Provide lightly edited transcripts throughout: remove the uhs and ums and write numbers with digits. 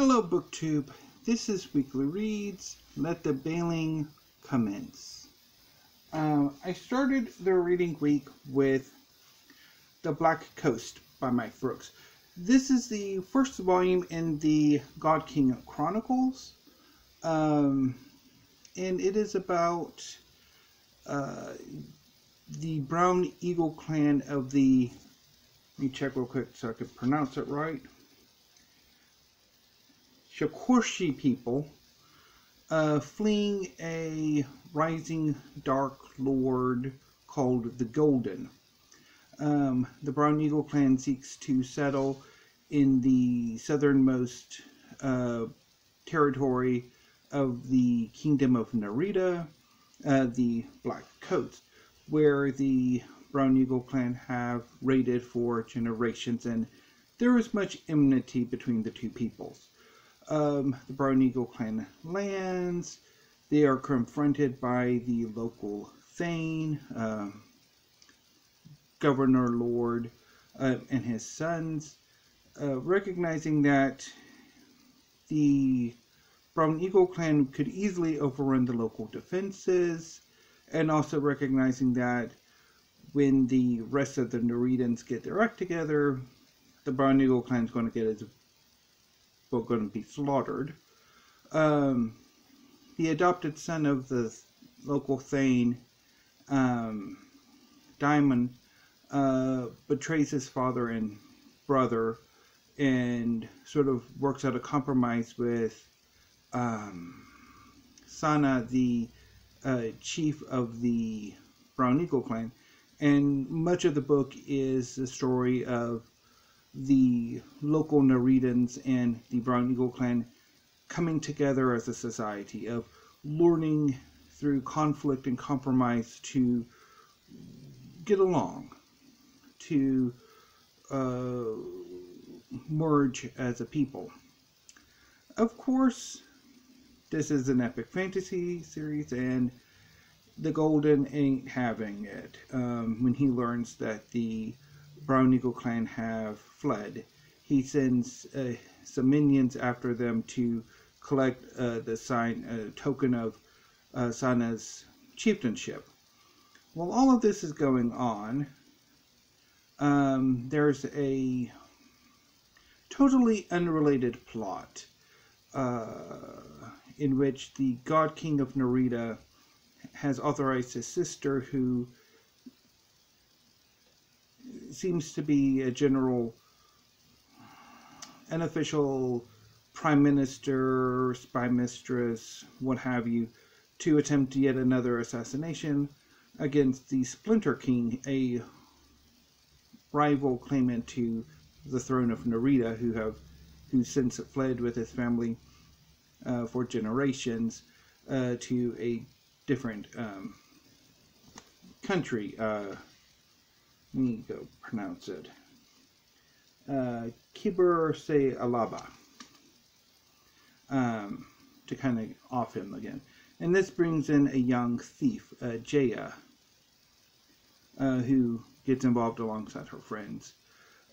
Hello BookTube, this is Weekly Reads. Let the bailing commence. I started the reading week with The Black Coast by Mike Brooks. This is the first volume in the God King Chronicles, and it is about the Brown Eagle clan of the, let me check real quick so I can pronounce it right, Shakurshi people fleeing a rising dark lord called the Golden. The Brown Eagle clan seeks to settle in the southernmost territory of the Kingdom of Narita, the Black Coast, where the Brown Eagle clan have raided for generations, and there is much enmity between the two peoples. The Brown Eagle clan lands. They are confronted by the local Thane, Governor Lord, and his sons, recognizing that the Brown Eagle clan could easily overrun the local defenses, and also recognizing that when the rest of the Neritans get their act together, the Brown Eagle clan is going to be slaughtered. The adopted son of the local Thane, Diamond, betrays his father and brother and sort of works out a compromise with Sana, the chief of the Brown Eagle clan. And much of the book is the story of the local Neritans and the Brown Eagle clan coming together as a society, of learning through conflict and compromise to get along, to merge as a people. Of course, this is an epic fantasy series, and the Golden ain't having it. When he learns that the Brown Eagle clan have fled, he sends some minions after them to collect the token of Sana's chieftainship. While all of this is going on, there's a totally unrelated plot in which the God King of Narita has authorized his sister, who seems to be a general, unofficial prime minister, spy mistress, what have you, to attempt yet another assassination against the Splinter King, a rival claimant to the throne of Narita, who since fled with his family for generations to a different country. Let me go pronounce it. Kiber Se Alaba. To kind of off him again. And this brings in a young thief, Jaya, who gets involved alongside her friends.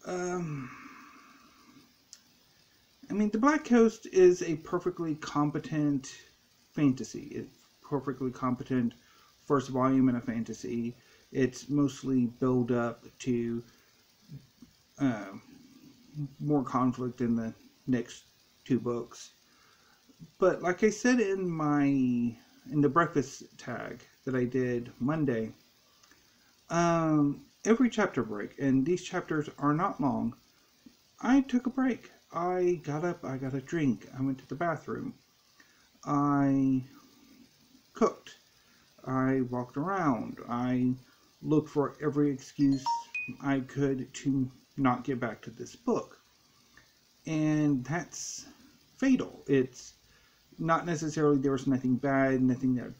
I mean, The Black Coast is a perfectly competent fantasy. It's perfectly competent first volume in a fantasy. It's mostly build up to more conflict in the next two books. But like I said in the breakfast tag that I did Monday, every chapter break, and these chapters are not long, I took a break. I got up, I got a drink, I went to the bathroom, I cooked, I walked around, I looked for every excuse I could to not get back to this book. And that's fatal. It's not necessarily there was nothing bad, nothing that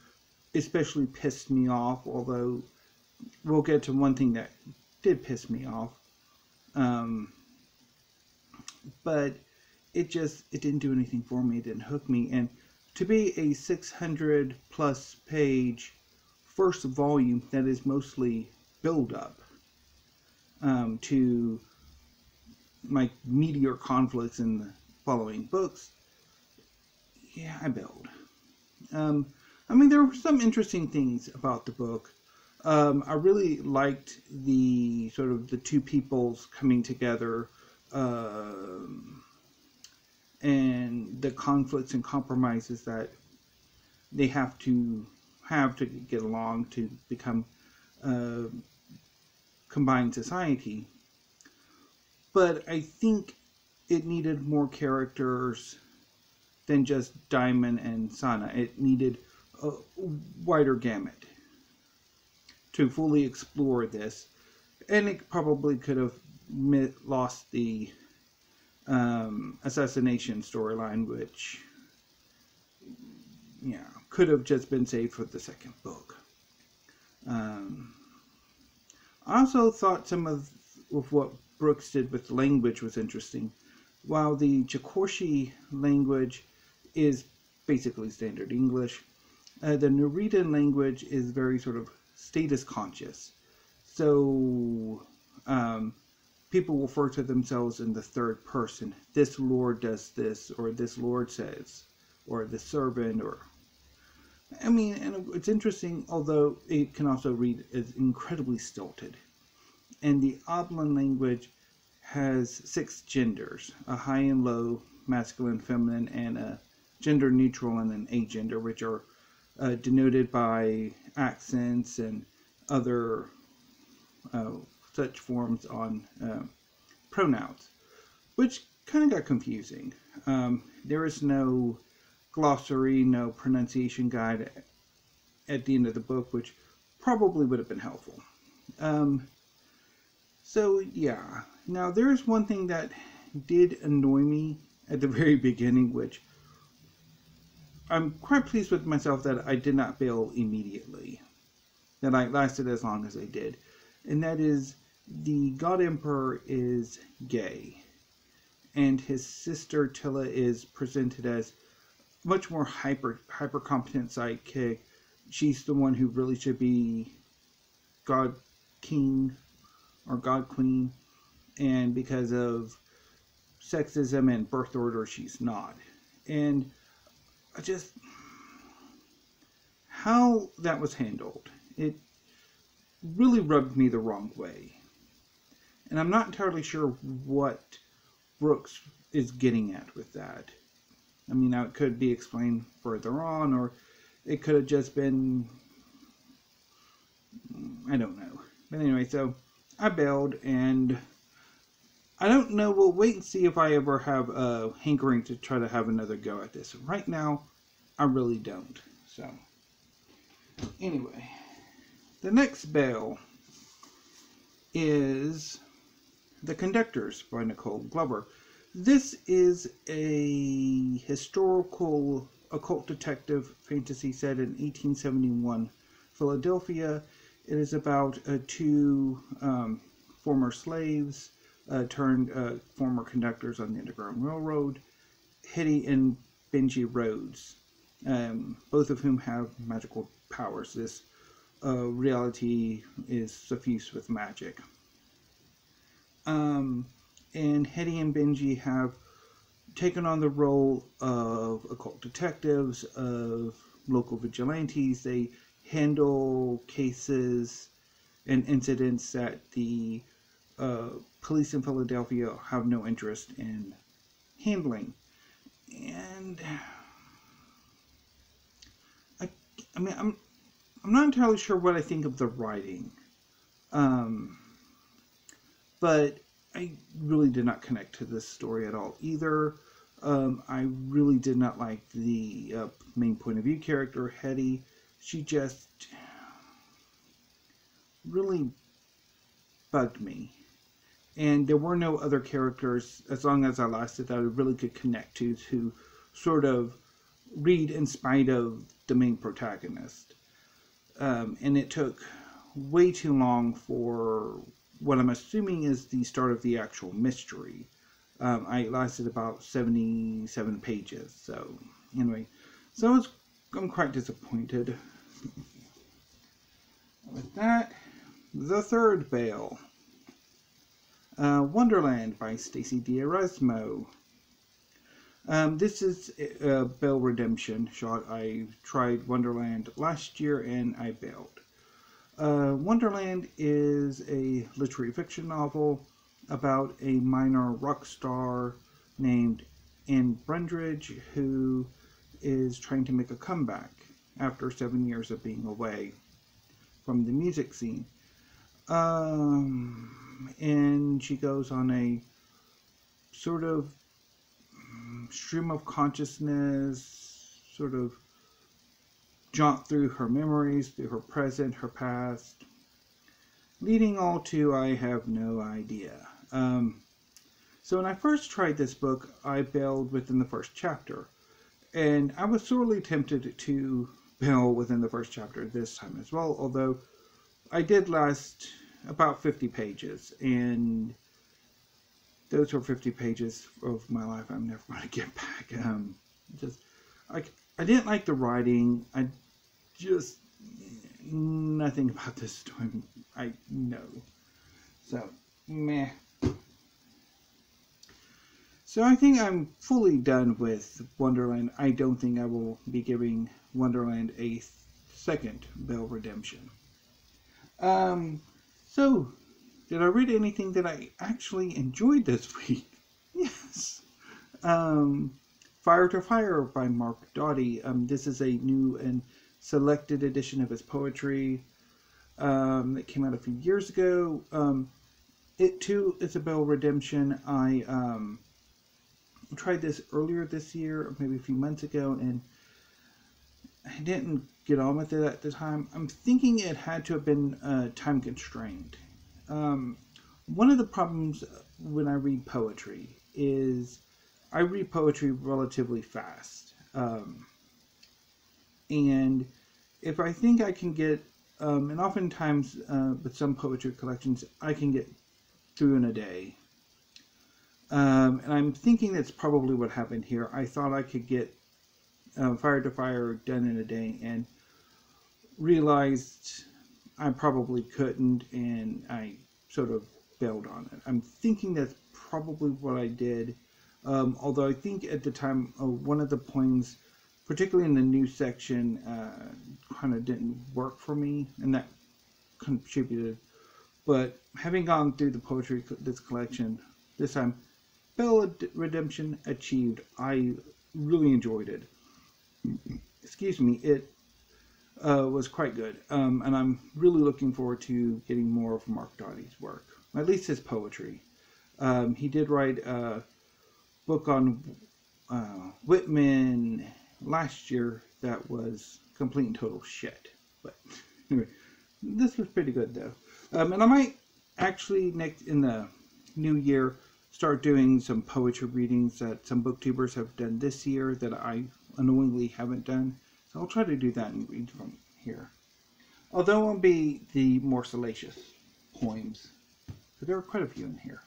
especially pissed me off, although we'll get to one thing that did piss me off. But it didn't do anything for me. It didn't hook me. And to be a 600 plus page first volume that is mostly build up to my meteor conflicts in the following books, yeah, I bailed. I mean, there were some interesting things about the book. I really liked the sort of the two peoples coming together, and the conflicts and compromises that they have to get along to become a combined society. But I think it needed more characters than just Diamond and Sana. It needed a wider gamut to fully explore this, and it probably could have lost the assassination storyline, which, yeah, could have just been saved for the second book. I also thought some of what Brooks did with the language was interesting. While the Jakorshi language is basically standard English, the Nereidan language is very sort of status conscious. So people refer to themselves in the third person. This lord does this, or this lord says, or the servant, or... I mean, and it's interesting, although it can also read as incredibly stilted. And the Oblin language has 6 genders: a high and low, masculine, feminine, and a gender neutral and an agender, which are denoted by accents and other such forms on pronouns, which kind of got confusing. There is no glossary, no pronunciation guide at the end of the book, which probably would have been helpful. So yeah, now there's one thing that did annoy me at the very beginning, which I'm quite pleased with myself that I did not bail immediately, that I lasted as long as I did, and that is the God Emperor is gay, and his sister Tilla is presented as much more hyper competent sidekick. She's the one who really should be God King or God Queen, and because of sexism and birth order, she's not. And I just, how that was handled, it really rubbed me the wrong way. And I'm not entirely sure what Brooks is getting at with that. I mean, now it could be explained further on, or it could have just been, I don't know. But anyway, so I bailed, and I don't know, we'll wait and see if I ever have a hankering to try to have another go at this. Right now, I really don't. So, anyway, the next bail is The Conductors by Nicole Glover. This is a historical occult detective fantasy set in 1871 Philadelphia. It is about 2 former slaves turned former conductors on the Underground Railroad, Hetty and Benji Rhodes, both of whom have magical powers. This reality is suffused with magic. And Hetty and Benji have taken on the role of occult detectives, of local vigilantes. They handle cases and incidents that the police in Philadelphia have no interest in handling. And I mean, I'm not entirely sure what I think of the writing, but I really did not connect to this story at all either. I really did not like the main point of view character, Hetty. She just really bugged me. And there were no other characters, as long as I lasted, that I really could connect to sort of read in spite of the main protagonist. And it took way too long for what I'm assuming is the start of the actual mystery. I lasted about 77 pages. So, anyway. So I'm quite disappointed. With that, the third bail. Wonderland by Stacey D'Erasmo. This is a Belle Redemption shot. I tried Wonderland last year and I bailed. Wonderland is a literary fiction novel about a minor rock star named Anne Brundridge who is trying to make a comeback after 7 years of being away from the music scene. And she goes on a sort of stream of consciousness, sort of jaunt through her memories, through her present, her past, leading all to I have no idea. So when I first tried this book, I bailed within the first chapter. And I was sorely tempted to bail within the first chapter this time as well, although I did last about 50 pages, and those were 50 pages of my life I'm never going to get back. I didn't like the writing. Nothing about this story I know. So, meh. So I think I'm fully done with Wonderland. I don't think I will be giving Wonderland a second Belle Redemption. So, did I read anything that I actually enjoyed this week? Yes. Fire to Fire by Mark Doty. This is a new and selected edition of his poetry that came out a few years ago. It too is a Belle Redemption. I tried this earlier this year, maybe a few months ago, and I didn't get on with it at the time. I'm thinking it had to have been time constrained. One of the problems when I read poetry is I read poetry relatively fast. And if I think I can get, and oftentimes with some poetry collections, I can get through in a day. And I'm thinking that's probably what happened here. I thought I could get Fire to Fire done in a day and realized I probably couldn't, and I sort of bailed on it. I'm thinking that's probably what I did, although I think at the time one of the poems, particularly in the new section, kind of didn't work for me, and that contributed. But having gone through the poetry, this collection, this time, Belle Redemption achieved. I really enjoyed it. Excuse me, it was quite good, and I'm really looking forward to getting more of Mark Doty's work, at least his poetry. He did write a book on Whitman last year that was complete and total shit. But anyway, this was pretty good though. And I might actually next in the new year start doing some poetry readings that some booktubers have done this year that I annoyingly haven't done. So I'll try to do that and read from here. Although it won't be the more salacious poems. So there are quite a few in here.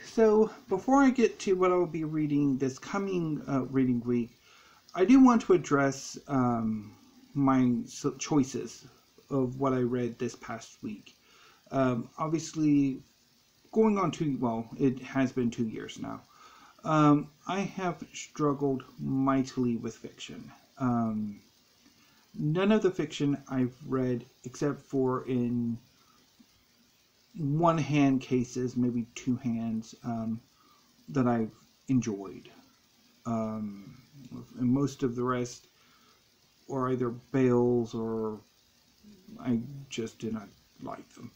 So before I get to what I will be reading this coming reading week, I do want to address my choices of what I read this past week. Obviously, going on it has been 2 years now. I have struggled mightily with fiction. None of the fiction I've read, except for in one-hand cases, maybe two hands, that I've enjoyed. And most of the rest are either bails or I just did not like them.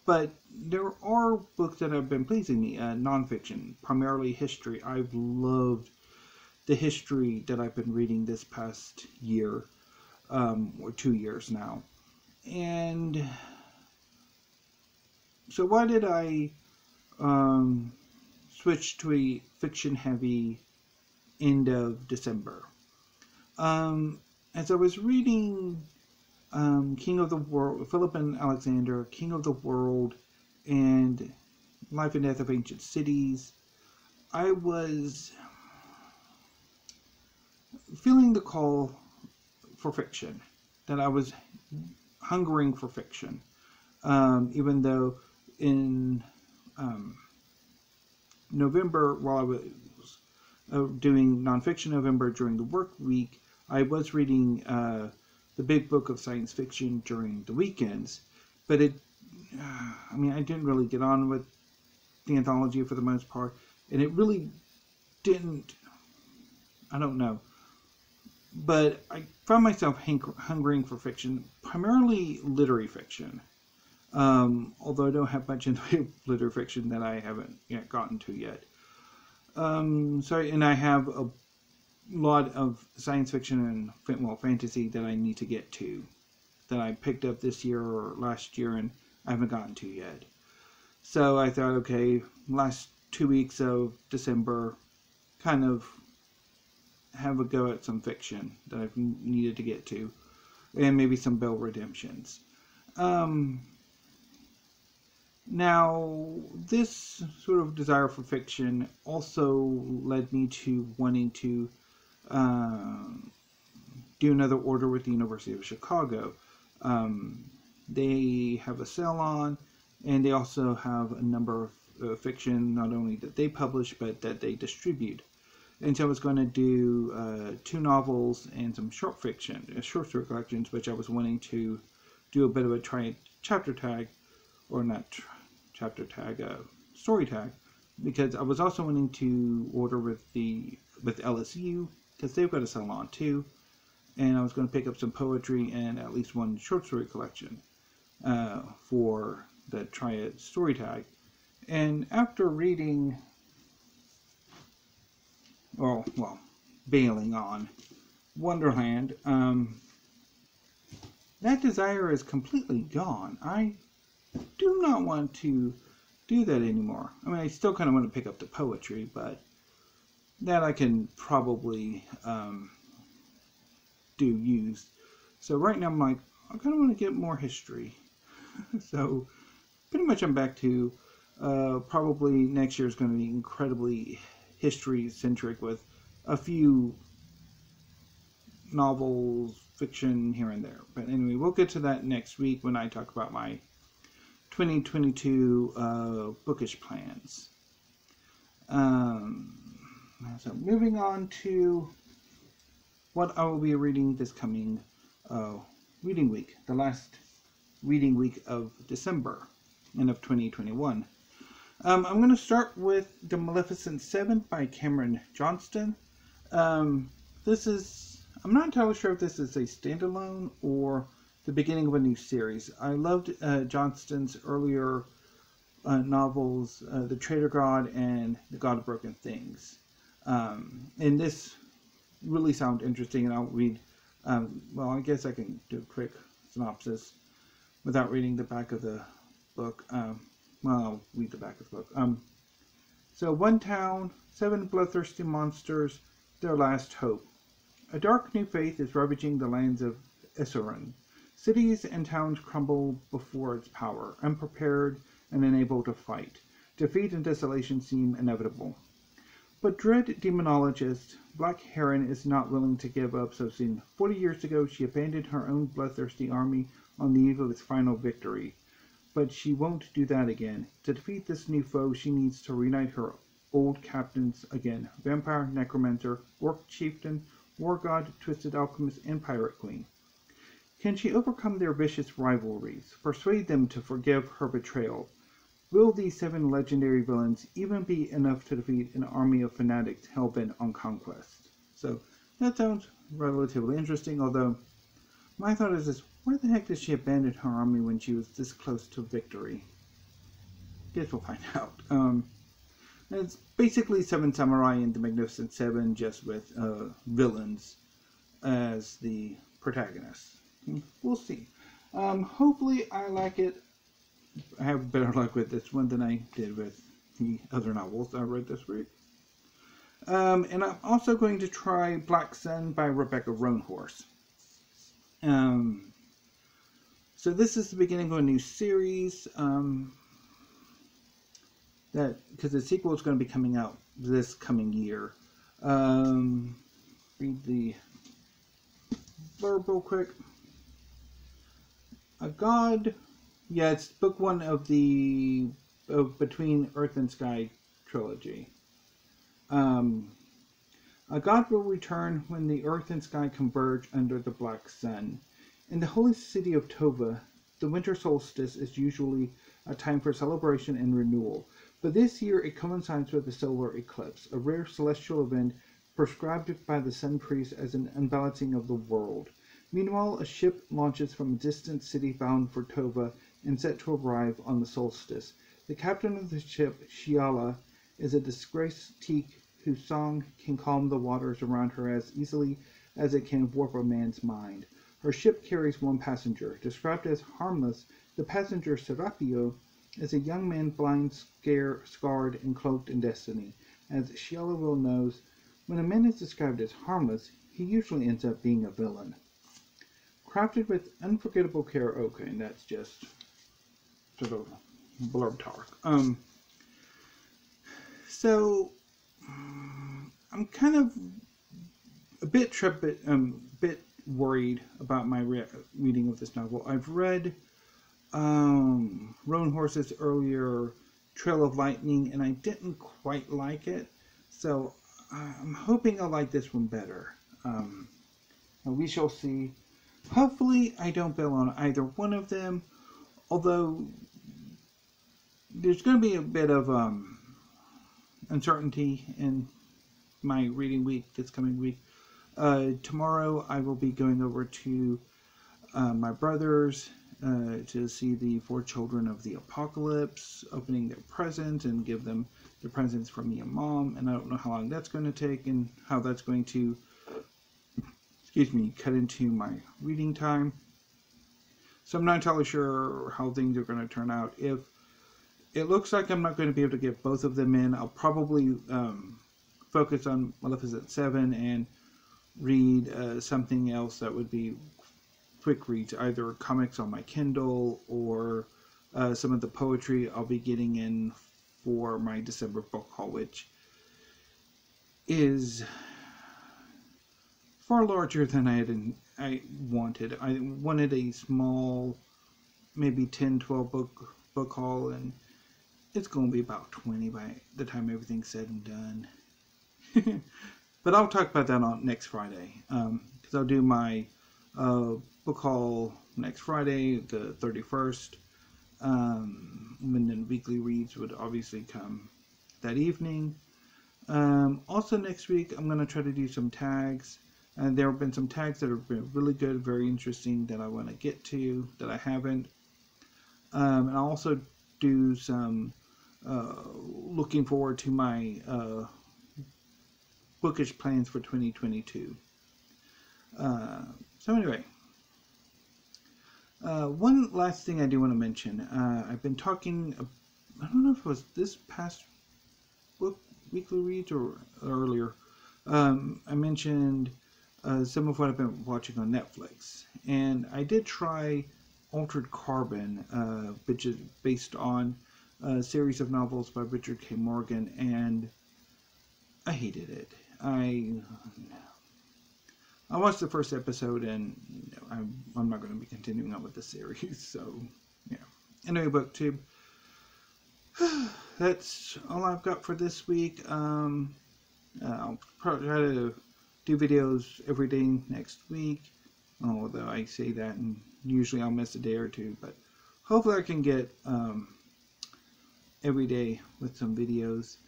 But there are books that have been pleasing me, nonfiction, primarily history. I've loved the history that I've been reading this past year, or 2 years now. And so why did I switch to a fiction-heavy end of December? As I was reading King of the World, Philip and Alexander, King of the World, and Life and Death of Ancient Cities, I was feeling the call for fiction, that I was hungering for fiction, even though in November, while I was doing nonfiction November during the work week, I was reading the big book of science fiction during the weekends. But I didn't really get on with the anthology for the most part, and it really didn't, I don't know. But I found myself hungering for fiction, primarily literary fiction. Although I don't have much in the way of literary fiction that I haven't yet gotten to yet. And I have a lot of science fiction and fantasy that I need to get to, that I picked up this year or last year and I haven't gotten to yet. So I thought, okay, last 2 weeks of December, kind of have a go at some fiction that I've needed to get to, and maybe some Bell redemptions. Now, this sort of desire for fiction also led me to wanting to do another order with the University of Chicago. They have a sale on, and they also have a number of fiction, not only that they publish, but that they distribute. And so I was going to do 2 novels and some short fiction, short story collections, which I was wanting to do a bit of a chapter tag, or not chapter tag, story tag, because I was also wanting to order with LSU, because they've got a salon too, and I was going to pick up some poetry and at least 1 short story collection for the Triad story tag. And after reading, bailing on Wonderland, that desire is completely gone. I do not want to do that anymore. I still kind of want to pick up the poetry, but that I can probably do used. So right now I'm like, I kind of want to get more history. So pretty much I'm back to probably next year is going to be incredibly history centric with a few novels, fiction here and there. But anyway, we'll get to that next week when I talk about my 2022 bookish plans. So moving on to what I will be reading this coming reading week, the last reading week of December and of 2021. I'm going to start with The Maleficent 7 by Cameron Johnston. This is, I'm not entirely sure if this is a standalone or the beginning of a new series. I loved Johnston's earlier novels, The Traitor God and The God of Broken Things. And this really sounds interesting, and I'll read, I guess I can do a quick synopsis without reading the back of the book. I'll read the back of the book. So, one town, 7 bloodthirsty monsters, their last hope. A dark new faith is ravaging the lands of Issaran. Cities and towns crumble before its power, unprepared and unable to fight. Defeat and desolation seem inevitable. But dread demonologist Black Heron is not willing to give up so soon. 40 years ago, she abandoned her own bloodthirsty army on the eve of its final victory. But she won't do that again. To defeat this new foe, she needs to reunite her old captains again. Vampire, necromancer, orc chieftain, war god, twisted alchemist, and pirate queen. Can she overcome their vicious rivalries? Persuade them to forgive her betrayal? Will these 7 legendary villains even be enough to defeat an army of fanatics hell-bent on conquest? So, that sounds relatively interesting, although my thought is this, why the heck did she abandon her army when she was this close to victory? Guess we'll find out. It's basically 7 samurai in the Magnificent 7, just with villains as the protagonists. We'll see. Hopefully I like it. I have better luck with this one than I did with the other novels I read this week. And I'm also going to try Black Sun by Rebecca Roanhorse. So this is the beginning of a new series. Because the sequel is going to be coming out this coming year. Read the blurb real quick. A god, it's book 1 of the between Earth and Sky trilogy. A god will return when the earth and sky converge under the black sun. In the holy city of Tova, the winter solstice is usually a time for celebration and renewal, but this year it coincides with the solar eclipse, a rare celestial event prescribed by the sun priest as an unbalancing of the world. Meanwhile, a ship launches from a distant city bound for Tova and set to arrive on the solstice. The captain of the ship, Shiala, is a disgraced teak whose song can calm the waters around her as easily as it can warp a man's mind. Her ship carries one passenger. Described as harmless, the passenger Serapio is a young man blind, scarred, and cloaked in destiny. As Shiala knows, when a man is described as harmless, he usually ends up being a villain. Crafted with unforgettable care. Okay, and that's just sort of blurb talk. So I'm kind of a bit worried about my reading of this novel. I've read Roanhorse's earlier Trail of Lightning, and I didn't quite like it. So I'm hoping I'll like this one better. We shall see. Hopefully I don't bail on either one of them, although there's going to be a bit of uncertainty in my reading week this coming week. Tomorrow I will be going over to my brother's to see the 4 children of the apocalypse, opening their presents and give them the presents from me and Mom, and I don't know how long that's going to take and how that's going to cut into my reading time. So I'm not entirely sure how things are going to turn out. If it looks like I'm not going to be able to get both of them in, I'll probably focus on Maleficent 7 and read something else that would be quick reads, either comics on my Kindle or some of the poetry I'll be getting in for my December book haul, which is far larger than I wanted. I wanted a small, maybe 10-12 book haul, and it's going to be about 20 by the time everything's said and done. But I'll talk about that on next Friday, because I'll do my book haul next Friday, the 31st, and then weekly reads would obviously come that evening. Also next week, I'm going to try to do some tags. And there have been some tags that have been really good, very interesting, that I want to get to, that I haven't. And I'll also do some looking forward to my bookish plans for 2022. So anyway, one last thing I do want to mention. I've been talking, I don't know if it was this past book, weekly reads, or earlier. I mentioned some of what I've been watching on Netflix, and I did try Altered Carbon, which is based on a series of novels by Richard K. Morgan, and I hated it. I watched the first episode, and I'm not going to be continuing on with the series, so yeah. Anyway, BookTube, that's all I've got for this week. I'll probably try to do videos every day next week, although I say that and usually I'll miss a day or two, but hopefully I can get every day with some videos.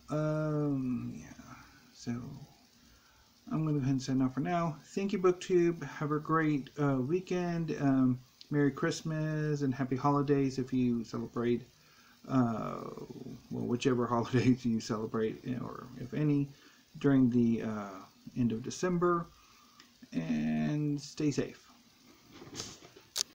Yeah, so I'm going to go ahead and sign off for now. Thank you, BookTube. Have a great weekend. Merry Christmas and Happy Holidays if you celebrate, well, whichever holidays you celebrate, or if any, during the end of December, and stay safe.